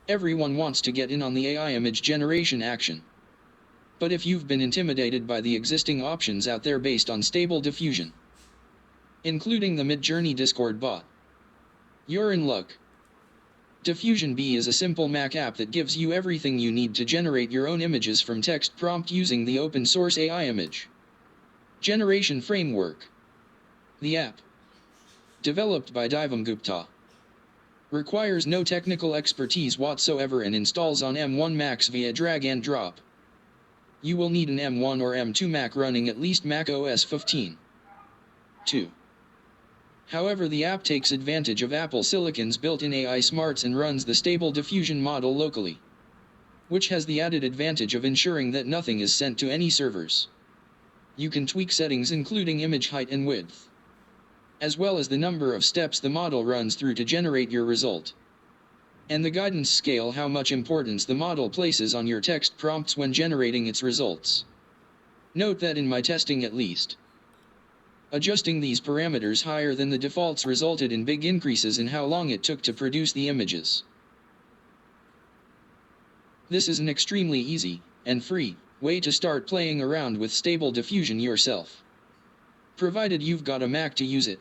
Everyone wants to get in on the AI image generation action. But if you've been intimidated by the existing options out there based on Stable Diffusion, including the Midjourney Discord bot, you're in luck. Diffusion B is a simple Mac app that gives you everything you need to generate your own images from text prompt using the open source AI image generation framework. The app, developed by Divam Gupta, requires no technical expertise whatsoever and installs on M1 Macs via drag and drop. You will need an M1 or M2 Mac running at least Mac OS 15. 2. However, the app takes advantage of Apple Silicon's built-in AI smarts and runs the Stable Diffusion model locally, which has the added advantage of ensuring that nothing is sent to any servers. You can tweak settings including image height and width, as well as the number of steps the model runs through to generate your result, and the guidance scale, how much importance the model places on your text prompts when generating its results. Note that in my testing at least, adjusting these parameters higher than the defaults resulted in big increases in how long it took to produce the images. This is an extremely easy and free way to start playing around with Stable Diffusion yourself, provided you've got a Mac to use it.